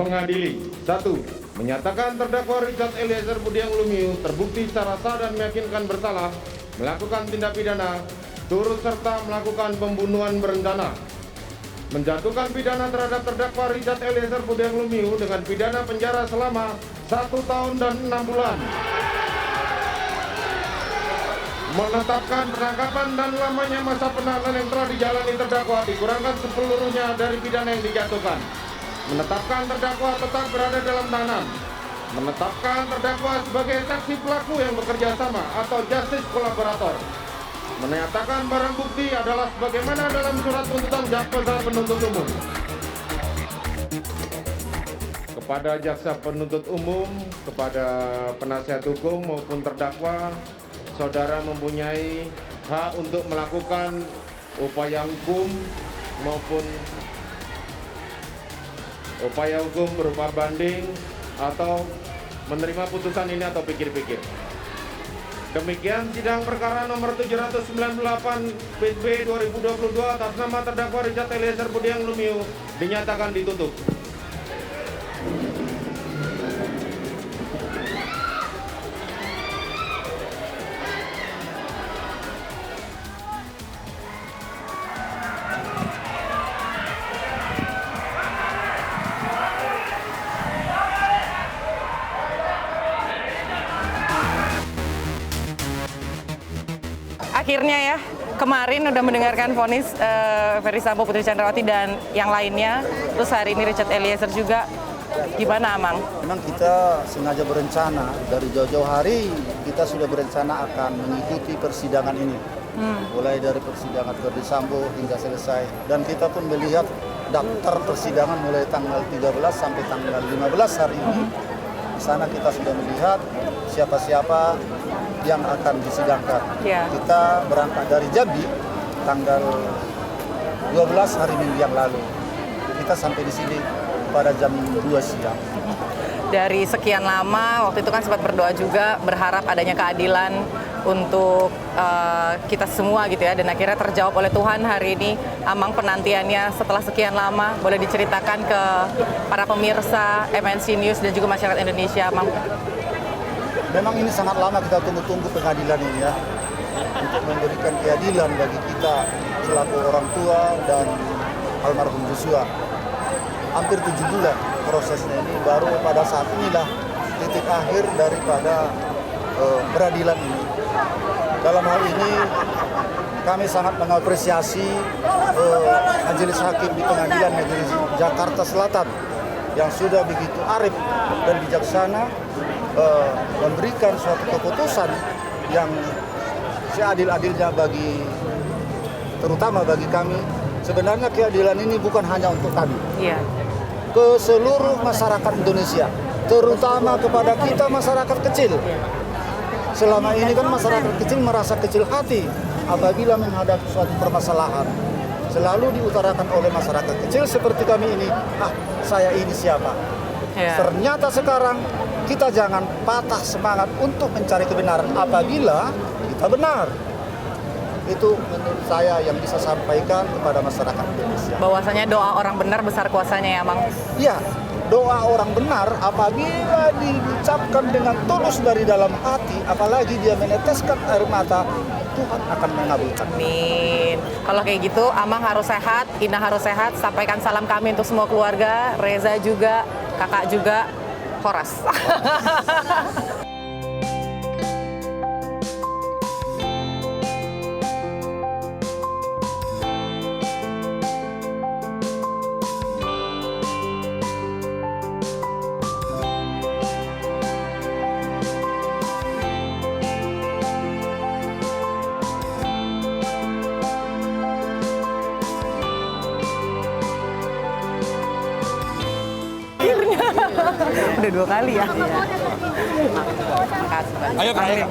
Mengadili. 1. Menyatakan terdakwa Richard Eliezer Budiang Lumiu terbukti secara sah dan meyakinkan bersalah melakukan tindak pidana turut serta melakukan pembunuhan berencana. Menjatuhkan pidana terhadap terdakwa Richard Eliezer Budiang Lumiu dengan pidana penjara selama 1 tahun dan 6 bulan. Menetapkan penangkapan dan lamanya masa penahanan yang telah dijalani terdakwa dikurangkan sepeluruhnya dari pidana yang dijatuhkan. Menetapkan terdakwa tetap berada dalam tahanan. Menetapkan terdakwa sebagai saksi pelaku yang bekerja sama atau justice kolaborator. Menyatakan barang bukti adalah sebagaimana dalam surat tuntutan jaksa penuntut umum. Kepada jaksa penuntut umum, kepada penasihat hukum maupun terdakwa, saudara mempunyai hak untuk melakukan upaya hukum maupun upaya hukum berupa banding atau menerima putusan ini atau pikir-pikir. Demikian sidang perkara nomor 798 PB 2022 atas nama terdakwa Richard Eliezer Budiang Lumiu dinyatakan ditutup. Akhirnya ya, kemarin udah mendengarkan vonis Ferdy Sambo, Putri Chandrawati dan yang lainnya. Terus hari ini Richard Eliezer juga. Gimana, Amang? Memang kita sengaja berencana dari jauh-jauh hari kita sudah berencana akan mengikuti persidangan ini. Mulai dari persidangan Ferdy Sambo hingga selesai. Dan kita pun melihat daftar persidangan mulai tanggal 13 sampai tanggal 15 hari ini. Di sana kita sudah melihat siapa-siapa yang akan disidangkan. Kita berangkat dari Jambi tanggal 12 hari Minggu yang lalu. Kita sampai di sini pada jam 2 siang. Dari sekian lama, waktu itu kan sempat berdoa juga, berharap adanya keadilan untuk kita semua gitu ya. Dan akhirnya terjawab oleh Tuhan hari ini. Amang, penantiannya setelah sekian lama, boleh diceritakan ke para pemirsa MNC News dan juga masyarakat Indonesia, Amang? Memang ini sangat lama kita tunggu-tunggu pengadilan ini ya, untuk memberikan keadilan bagi kita selaku orang tua dan almarhum Joshua. Hampir 7 bulan prosesnya ini, baru pada saat inilah titik akhir daripada peradilan ini. Dalam hal ini kami sangat mengapresiasi majelis hakim di Pengadilan Negeri Jakarta Selatan yang sudah begitu arif dan bijaksana memberikan suatu keputusan yang seadil-adilnya terutama bagi kami. Sebenarnya keadilan ini bukan hanya untuk kami, ke seluruh masyarakat Indonesia, terutama kepada kita masyarakat kecil. Selama ini kan masyarakat kecil merasa kecil hati apabila menghadapi suatu permasalahan. Selalu diutarakan oleh masyarakat kecil seperti kami ini, saya ini siapa? Ternyata sekarang kita jangan patah semangat untuk mencari kebenaran apabila kita benar. Itu menurut saya yang bisa sampaikan kepada masyarakat Indonesia. Bahwasanya doa orang benar besar kuasanya ya, Mang? Iya, doa orang benar apabila diucapkan dengan tulus dari dalam hati, apalagi dia meneteskan air mata, Tuhan akan mengabulkan. Amin. Kalau kayak gitu, Amang harus sehat, Ina harus sehat. Sampaikan salam kami untuk semua keluarga, Reza juga, kakak juga, Horas. Udah 2 kali ya. Makasih. Ayo Kak.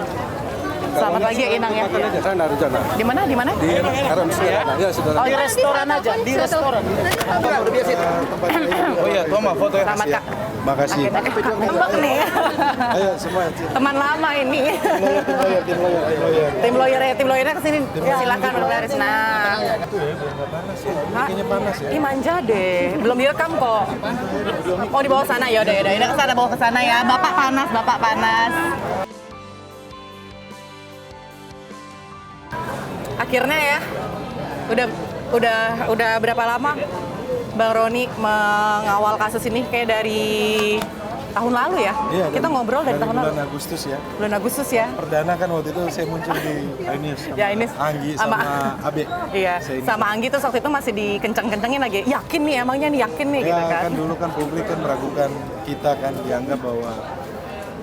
Selamat pagi ya Inang ya. Di mana? Di mana? Di Haram Saudara. Ya, Saudara. Oh, di restoran aja, di restoran. Oh iya, tuh mah foto ya. Selamat Kak. Makasih. Ngambek nih. Ayo semua. Teman lama ini. Tim lawyernya kesini. Silakan Bang Laris. Nah. Kayaknya panas ya. Ih manja deh. Belum direkam kok. Oh di bawah sana ya udah. Ini ke sana bawa ke sana ya. Bapak panas. Akhirnya ya. Udah berapa lama Bang Roni mengawal kasus ini? Kayak dari tahun lalu ya? Iya, Kita ngobrol dari tahun lalu. bulan Agustus ya. Bulan Agustus ya? Perdana kan waktu itu saya muncul di Ainis sama Ya, ini Anggi sama Abe. Iya, Saya ini. sama Anggi tuh waktu itu masih dikenceng-kencengin lagi. Yakin nih emangnya nih, yakin nih gitu Ya kan. kan dulu kan publik kan meragukan kita kan, dianggap bahwa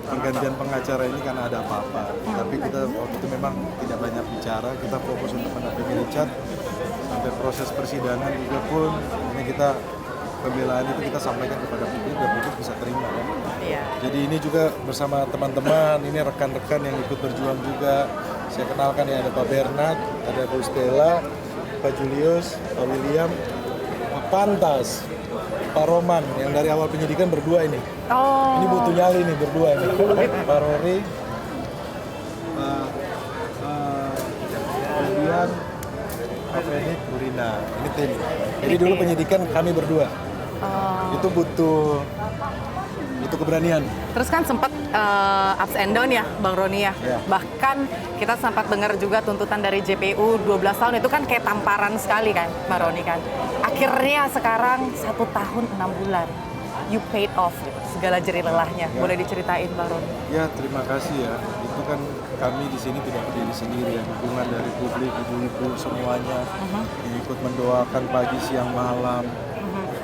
pergantian pengacara ini karena ada apa-apa. Tapi kita waktu itu memang tidak banyak bicara, kita fokus untuk mendampingi Richard sampai proses persidangan juga pun ini kita pembelaan itu kita sampaikan kepada publik dan publik bisa terima kan. Iya. Jadi ini juga bersama teman-teman, ini rekan-rekan yang ikut berjuang juga. Saya kenalkan ya, ada Pak Bernard, ada Bu Stella, Pak Julius, Pak William, Pak Pantas, Pak Roman yang dari awal penyidikan berdua ini. Oh. Ini butuh nyali nih berdua ini. Pak Rory, kemudian Pak Fedik, Bu Rina. Ini tim. Jadi dulu penyidikan kami berdua. Itu butuh keberanian. Terus kan sempat ups and down ya Bang Roni ya. Ya. Bahkan kita sempat dengar juga tuntutan dari JPU 12 tahun itu kan kayak tamparan sekali kan Bang Roni kan. Akhirnya sekarang 1 tahun 6 bulan. You paid off gitu, segala jerih lelahnya. Ya. Boleh diceritain Bang Roni? Ya terima kasih ya. Itu kan kami di sini tidak berdiri sendiri ya. Dukungan dari publik, ibu-ibu semuanya yang ikut mendoakan pagi, siang, malam.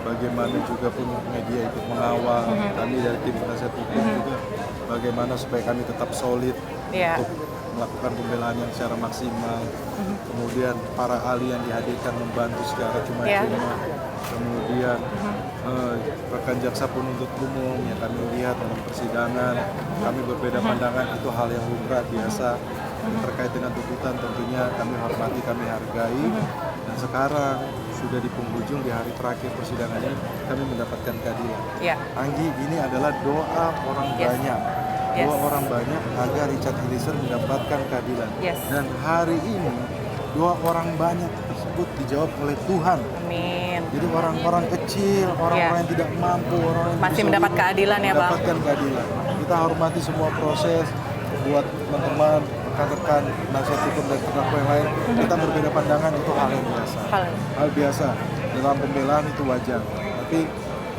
Bagaimana juga pun media ikut mengawal. Kami dari tim penasihat hukum juga bagaimana supaya kami tetap solid Iya. untuk melakukan pembelaan yang secara maksimal. Kemudian para ahli yang dihadirkan membantu secara cuma-cuma. Kemudian rekan jaksa penuntut umum yang kami lihat dalam persidangan, kami berbeda pandangan, itu hal yang lumrah biasa. Terkait dengan tuntutan tentunya kami hormati, kami hargai. Dan sekarang sudah di penghujung, di hari terakhir persidangan ini kami mendapatkan keadilan. Iya. Anggi, ini adalah doa orang Yes. banyak. Yes. Doa orang banyak agar Richard Eliezer mendapatkan keadilan. Yes. Dan hari ini doa orang banyak tersebut dijawab oleh Tuhan. Amin. Jadi orang-orang kecil, orang-orang yang tidak mampu, orang yang Masih bisa mendapat keadilan ya, Bang? mendapatkan keadilan. Kita hormati semua proses buat teman-teman, rekan-rekan, penasihat hukum dan terdakwa yang lain. Kita berbeda pandangan, itu hal yang biasa. Hal biasa dalam pembelaan itu wajar. Tapi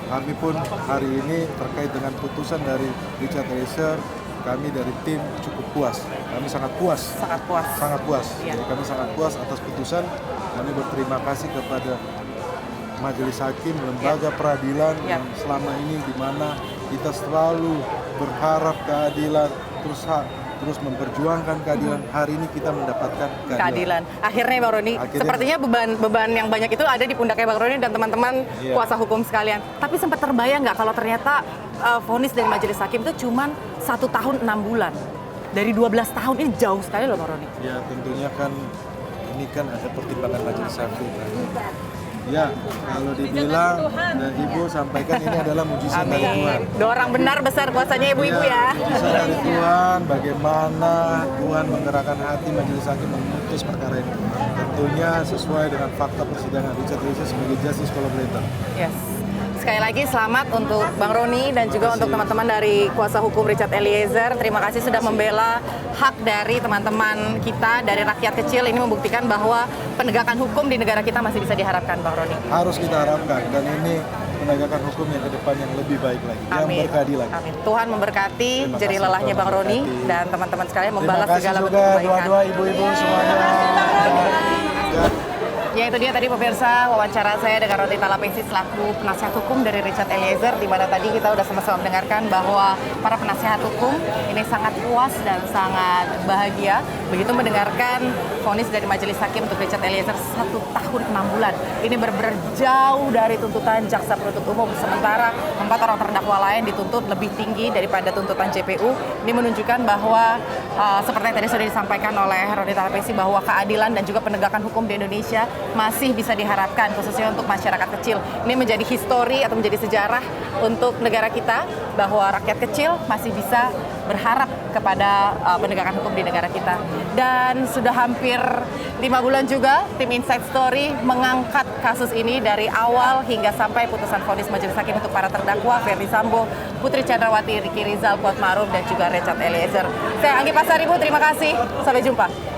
kami pun hari ini terkait dengan putusan dari Richard Eliezer, kami dari tim cukup puas. Kami sangat puas. Sangat puas. Sangat puas. Iya. Jadi kami sangat puas atas putusan. Kami berterima kasih kepada Majelis Hakim, lembaga peradilan Iya. yang selama ini di mana kita selalu berharap keadilan, terus memperjuangkan keadilan. Hari ini kita mendapatkan keadilan. Akhirnya Bang Roni, Akhirnya. sepertinya beban yang banyak itu ada di pundaknya Bang Roni dan teman-teman Iya. kuasa hukum sekalian. Tapi sempat terbayang nggak kalau ternyata vonis dari Majelis Hakim itu cuma 1 tahun 6 bulan. Dari 12 tahun ini jauh sekali loh Bang Roni. Ya tentunya kan ini kan ada pertimbangan Majelis Hakim kan. Ya kalau dibilang dan Ibu sampaikan ini adalah mujizat dari Tuhan. Amin. Dua orang benar besar kuasanya ibu-ibu ya. Mujizat dari Tuhan, bagaimana Tuhan menggerakkan hati Majelis Hakim memutus perkara ini. Tentunya sesuai dengan fakta persidangan Richard Eliezer sebagai justice collaborator. Yes. Sekali lagi selamat untuk Bang Roni dan juga untuk teman-teman dari kuasa hukum Richard Eliezer. Terima kasih sudah membela hak dari teman-teman kita, dari rakyat kecil. Ini membuktikan bahwa penegakan hukum di negara kita masih bisa diharapkan, Bang Roni. Harus kita harapkan dan ini penegakan hukum yang ke depan yang lebih baik lagi, yang berkeadilan. Amin. Tuhan memberkati Terima jerih kasih, lelahnya Tuhan Bang Roni memberkati. dan teman-teman sekalian Terima membalas kasih segala bentuk juga kebaikan. doa-doa ibu-ibu semuanya. Ya itu dia tadi pemirsa wawancara saya dengan Roni Talapesi selaku penasihat hukum dari Richard Eliezer, di mana tadi kita udah sama-sama mendengarkan bahwa para penasihat hukum ini sangat puas dan sangat bahagia begitu mendengarkan vonis dari Majelis Hakim untuk Richard Eliezer 1 tahun 6 bulan. Ini benar-benar jauh dari tuntutan jaksa penuntut umum, sementara 4 orang terdakwa lain dituntut lebih tinggi daripada tuntutan JPU. Ini menunjukkan bahwa seperti yang tadi sudah disampaikan oleh Roni Talapesi bahwa keadilan dan juga penegakan hukum di Indonesia masih bisa diharapkan, khususnya untuk masyarakat kecil. Ini menjadi histori atau menjadi sejarah untuk negara kita, bahwa rakyat kecil masih bisa berharap kepada penegakan hukum di negara kita. Dan sudah hampir 5 bulan juga tim Inside Story mengangkat kasus ini dari awal hingga sampai putusan vonis majelis hakim untuk para terdakwa Ferdy Sambo, Putri Chandrawati, Ricky Rizal, Kuat Ma'ruf, dan juga Richard Eliezer. Saya Anggi Pasaribu, terima kasih. Sampai jumpa.